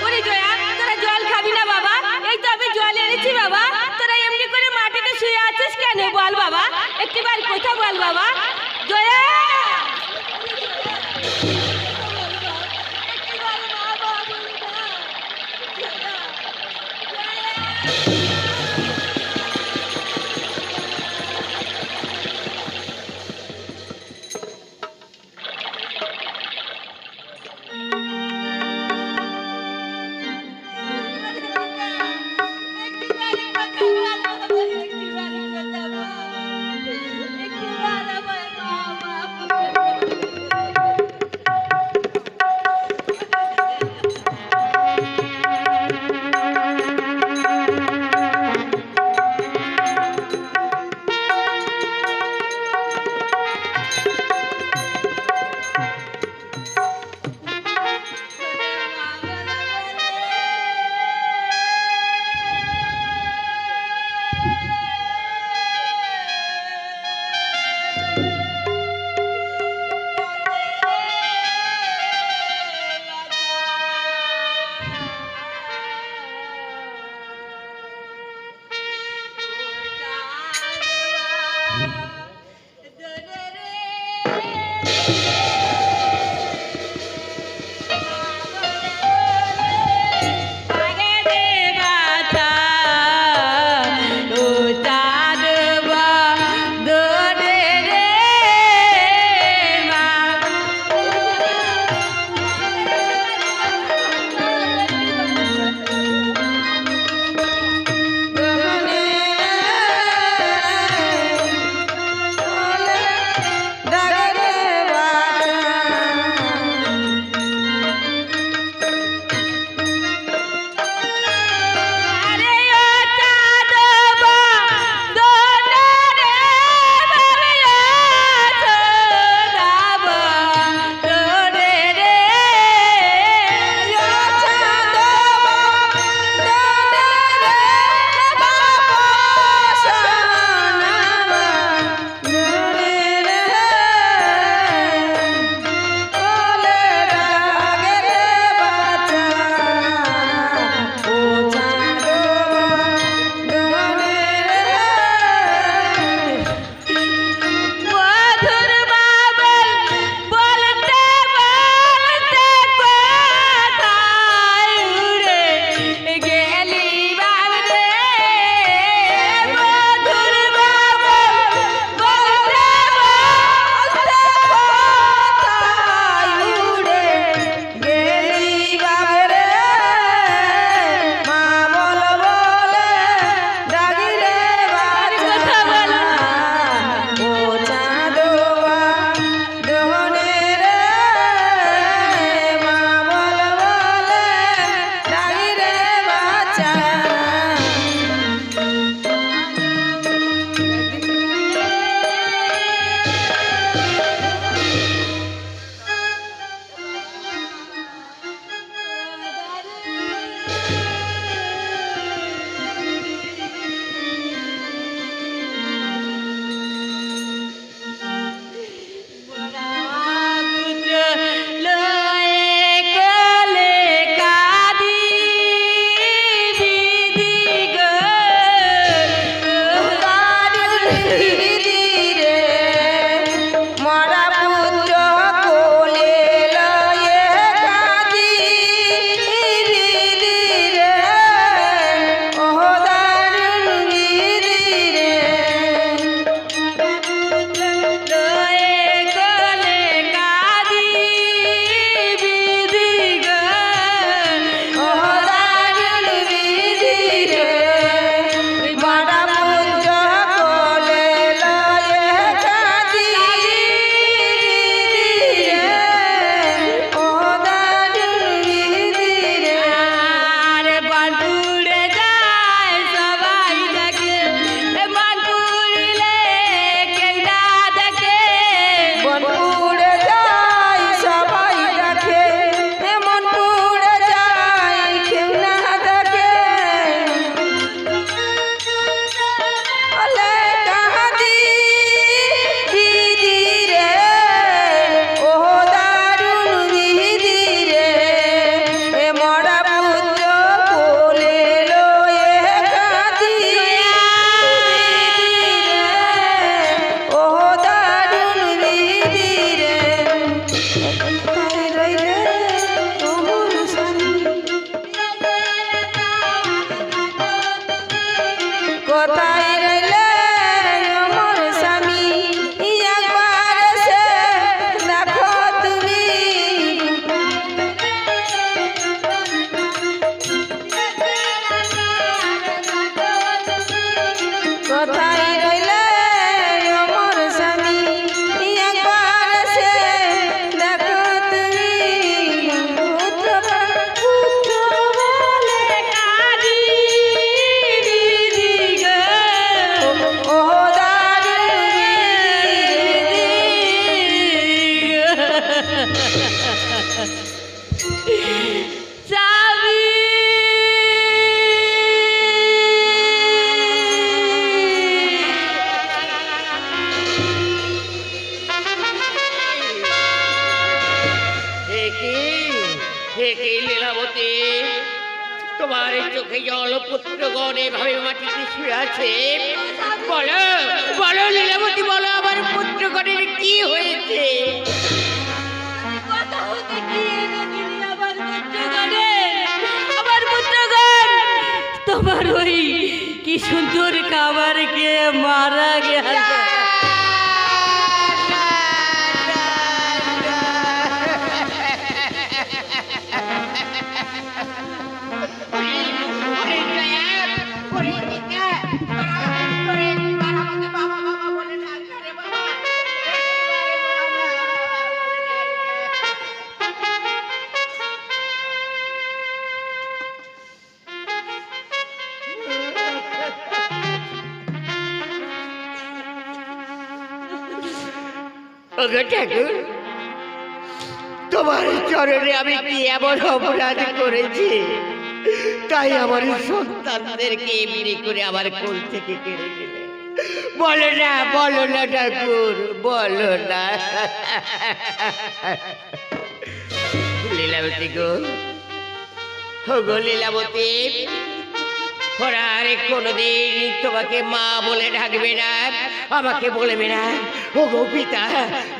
ওরে জয়া, তোরা জল খাবি না বাবা? এই তো আমি জল এনেছি বাবা। তোরা এমনি করে মাটিতে শুয়ে আছিস কেন বল বাবা? একটিবার কথা বল বাবা। জয়া, একটিবারের কথা বল বাবা, একটিবারের কথা বল, একটিবার আমার স্বামী লীলাবতী, তোমার চোখে জল পুত্রগণ এভাবে মাটিতে শুয়ে আছে। বলো বলো লীলাবতী, বলো আমার পুত্রগণের কি হয়েছে? তোমার ওই কি সুন্দর খাবার খেয়ে মারা গেছে। ঠাকুর, তোমার চরণে আমি কি এমন অপরাধ করেছি তাই আমার সন্তানদেরকে এমনি করে আমার কোল থেকে কেড়ে নিলে? বলো না, বলো না ঠাকুর, বলো না। লীলাবতী গো, গো লীলাবতী, ওরা আর কোনোদিন তোমাকে মা বলে ডাকবে না, আমাকে বলবে না ও গো পিতা,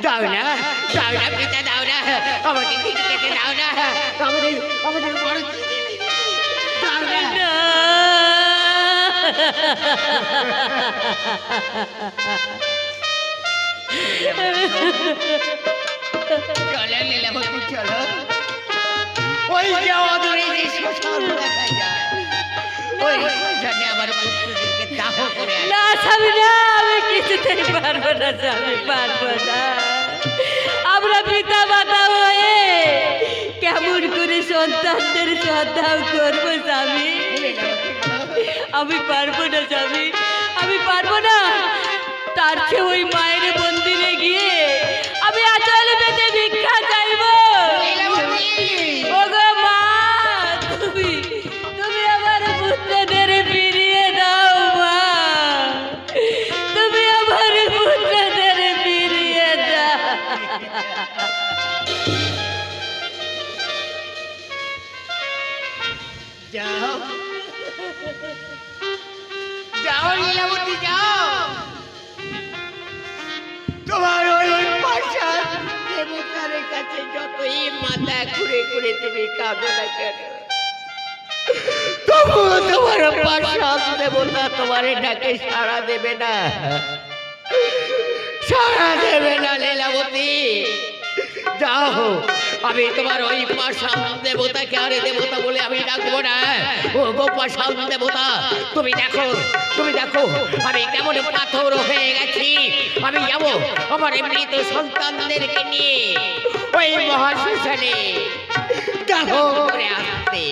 দাও না, দাও না পিতা, দাও না, আমাকে কিছু খেতে দাও না, আমাদের আমাদের বড় দাও না। চলো লীলাবতী, চলো, ওই যে অদূরে যে শ্মশান দেখা যায়, ওই শ্মশানে আমার পুত্রদেরকে দাহ করে আনো। না স্বামী না, আমি কিছুতেই পারবো না স্বামী, পারবো না। আমরা পিতা মাতা হয়ে কেমন করে সন্তানদের শ্রদ্ধা করবো স্বামী? আমি পারবো না স্বামী, আমি পারবো না। তার চেয়ে ওই মায়ের মন্দিরে গিয়ে আমি আচল পেতে ভিক্ষা চাইবো। ওগো মা, তুমি তুমি আমার পুত্রদের ফিরিয়ে দাও মা, তুমি আমার পুত্রদের ফিরিয়ে দাও। যাও যাও লীলাবতী, যাও, তোমার ওই পাশার দেবতার কাছে যতই মাথা ঘুরে ঘুরে তুমি কাঁদো না কেন, তবুও তোমার পাশার দেবতা তোমার ডাকে সাড়া দেবে না, সাড়া দেবে না লীলাবতী। যাও, আমি তোমার ওই পাশান দেবতাকে আরে দেবতা বলে আমি ডাকবো না। ও গো পাশান দেবতা, তুমি দেখো, তুমি দেখো আমি কেমন পাথর হয়ে গেছি। আমি যাবো আমার মৃত সন্তানদেরকে নিয়ে ওই মহাশ্মশানে দাহ করে আসতে।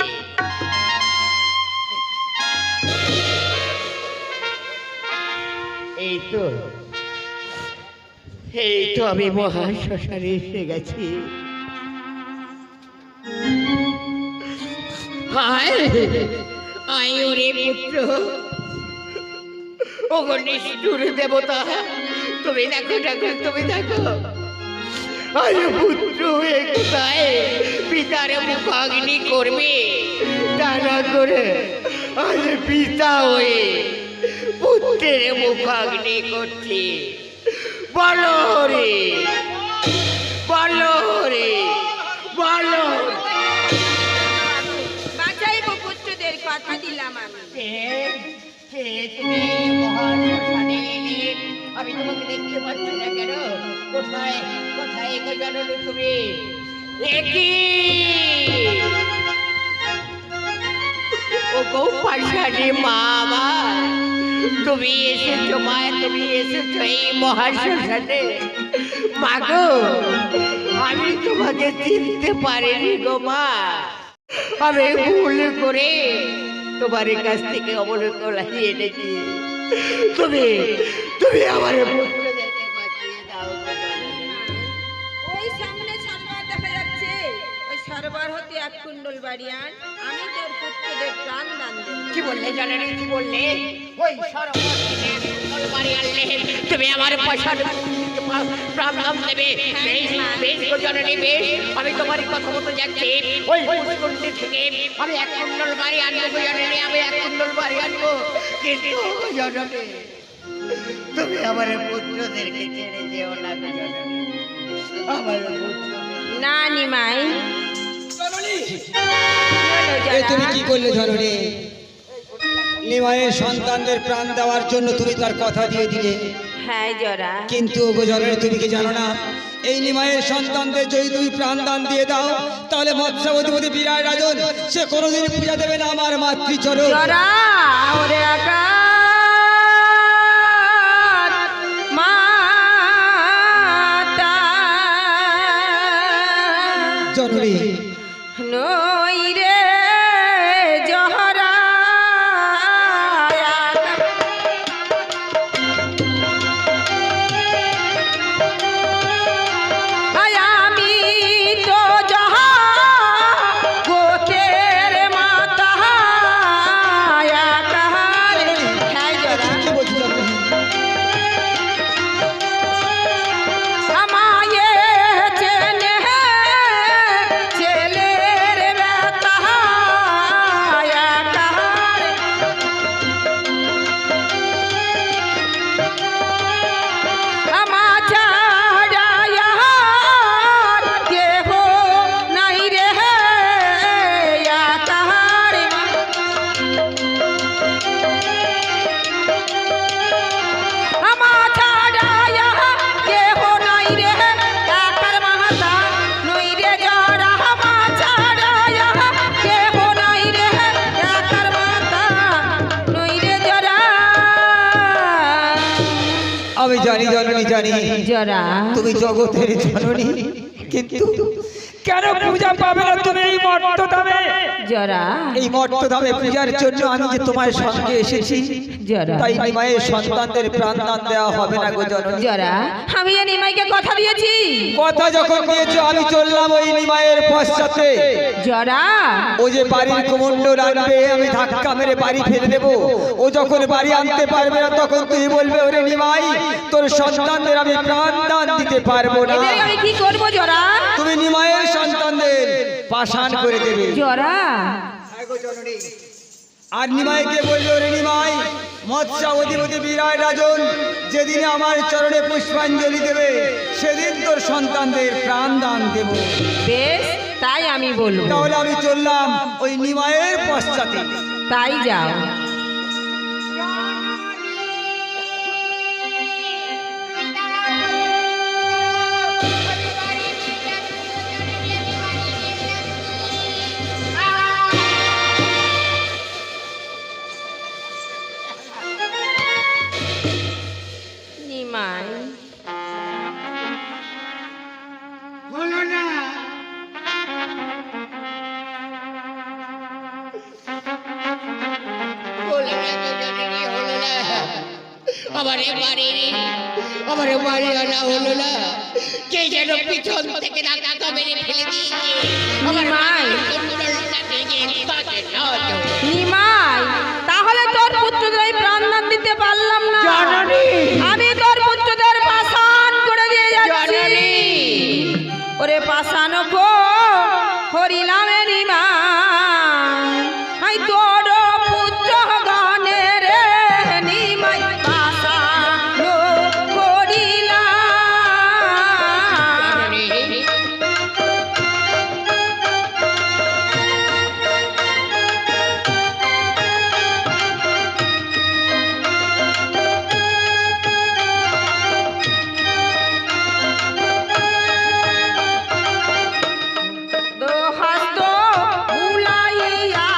এই তো আমি মহাশ্মশানে এসে গেছি। আয় ওরে পুত্র, ও গো নিষ্ঠুর দেবতা, তুমি দেখো ঠাকুর, তুমি দেখো আজ পুত্র হয়ে কোথায় পিতার মুখাগ্নি করবে, তা না করে আজ পিতা হয়ে পুত্রের মুখাগ্নি করছে। বলো রে, বলো রে, বলো। বাঁচাইবো পুত্রদের, কথা দিলাম আমি। তুমি মহাশ্মশানে এলে, আমি তোমাকে দেখতে পাচ্ছি না কেন? কোথায় কোথায় জানো তুমি? ও গো পাশানে মা, তুমি এসেছো মা, তুমি এসেছো এই মহাশ্মশানে। মা গো, আমি তোমাকে চিনতে পারিনি গো মা, আমি ভুল করে তোমার কাছ থেকে অবলম্বন হারিয়ে এনেছি। তুমি তুমি আমার পুত্রদেরকে বাঁচিয়ে দাও। ওই সামনে ছাড়বার এক কুণ্ডল বাড়ি আন, আমি তোর পুত্রদের প্রাণ দান দেব। কি বললে জননী, কি বললে? ওই সর্বশক্তির কুণ্ডল বাড়ি আনলে তুমি আমার পয়সার প্রাণ দেবে? বেশ বেশ গো জননী, বেশ, আমি তোমার কথা মতো যাচ্ছি। ওই কুণ্ডল থেকে আমি এক কুণ্ডল বাড়ি আনবো গো জননী, আমি এক কুণ্ডল বাড়ি আনবো। কিন্তু জননী, তুমি আমার পুত্রদেরকে ছেড়ে যেও না গো জননী, আমার পুত্রদের। না নিমাই, এ তুমি কি করলে জননী? নিমাইয়ের সন্তানদের প্রাণ দেওয়ার জন্য তুমি তার কথা দিয়ে দিলে, হ্যাঁ জরা, কিন্তু ওগো জননী তুমি কি জানো না, এই নিমাইয়ের সন্তানদের যদি তুমি প্রাণ দান দিয়ে দাও তাহলে মৎস্যাবতী বিরাট রাজন সে কোনোদিন পূজা দেবে না আমার মাতৃচরণ। জরা ওরে আকার মাতা জননী নই রে জহরা, আমি তো জহা গোতের মাতা কাহার। হ্যাঁ জরা, কি বলছি জননী? আমায়ে চেনে ছেলের ব্যথা কাহার। আমা ছাড়া কেহ নাই রে কাহার। আমা ছাড়া কেহ নাই রে একার মাতা নই রে জরা। আমা ছাড়া কেহ নাই রে একার মাতা নই রে জরা। আমি জানি জননী, জানি জরা তুমি জগতের জননী, কিন্তু কেন পূজা পাবে না তুমি এই মর্তধামে? জরা এই মর্তধামে পূজার জন্য আমি যে তোমার সঙ্গে এসেছি, জরা তাই নিমাইয়ের সন্তানদের প্রাণ দান দেওয়া হবে না গো জননী। জরা আমি যে নিমাইকে কথা দিয়েছি। কথা যখন দিয়েছো আমি চললাম ওই নিমাইয়ের পশ্চাতে। জরা ও যে বাড়ির কুমন্ডল আনবে আমি ধাক্কা মেরে বাড়ি ফেলে দেবো। ও যখন বাড়ি আনতে পারবে না তখন তুই বলবে ওরে নিমাই তোর সন্তানদের আমি প্রাণ দান দিতে পারবো না। এদের আমি কি করব জরা? তুমি নিমাইয়ের সন্তানদের পাষাণ করে দেবে। জরা আর নিমাইকে বলবে ওরে নিমাই মৎস্যাবতী বিরাট রাজন যেদিনে আমার চরণে পুষ্পাঞ্জলি দেবে সেদিন তোর সন্তানদের প্রাণ দান দেব। বেশ, তাই আমি বলবো। তাহলে আমি চললাম ওই নিমাইয়ের পশ্চাতে। তাই যাও। নিমাই হলো না, হলো না গো জননী, হলো না। আমারে বাড়ি আনা হলো না। কে যেন পিছন থেকে ধাক্কা মেরে ফেলে দিয়েছে। আমার নিমাই। কুণ্ডলটা ভেঙে পাশে নয়। নিমাই, তাহলে তোর পুত্রদের আমি প্রাণ দান দিতে পারলাম না। জননী। আমি তোর পুত্রদের পাষাণ করে দিয়ে যাচ্ছি। জননী। ওরে পাষাণ গো হরিনামে নিমাই, আই তোর পুত্র গানে রে নিমাই পাষাণ করিলাম। জননী। দোহাস্ত বুলাইয়া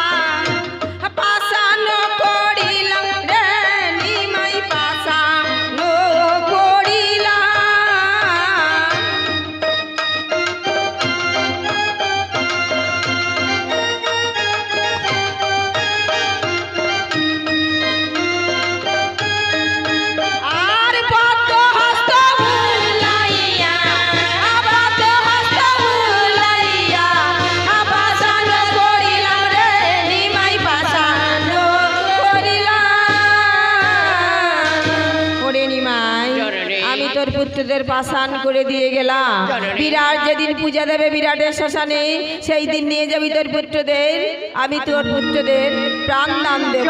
পুত্রদের পাষাণ করে দিয়ে গেলাম। বিরাট যেদিন পূজা দেবে বিরাটের শ্মশানে, সেই দিন নিয়ে যাবি তোর পুত্রদের, আমি তোর পুত্রদের প্রাণ দান দেব।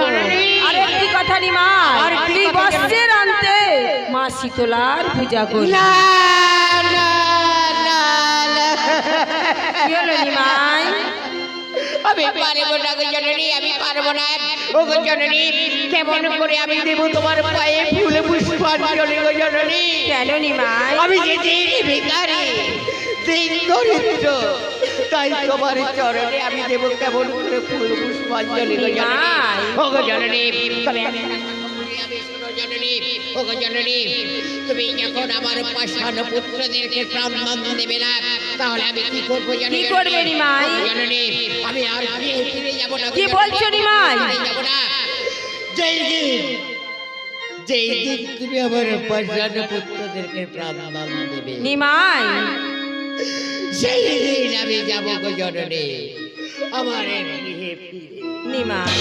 আর একটি কথা নিমাই, তুই বস্ত্রের আনতে মা শীতলার পূজা করি। না না না না কি হলো নিমাই? আমি পারবো না গো জননী, আমি পারবো না। ও গো জননী, কেমন করে আমি দেব তোমার পায়ে ফুল পুষ্পাঞ্জলি গো জননী? কেন নিমাই? আমি যে দিন ভিখারি, দিন দরিদ্র, তাই তোমার চরণে আমি দেব কেমন করে ফুল পুষ্পাঞ্জলি গো জননী? ও গো জননী, তবে আমি শোনো জননী, ও গো জননী, তুমি যখন আমার পাষাণ পুত্রদেরকে প্রাণ দেবে না, তাহলে আমি কি করবো জানি? কি করবে নিমাই? জননী, আমি আর ফিরে যাব না। কি বলছো নিমাই? যাব না। যেই দিন তুমি আমার পাষাণ পুত্রদেরকে প্রাণ দেবে, নিমাই সেই দিন আমি যাব গো জননী আমার গৃহে ফিরে। নিমাই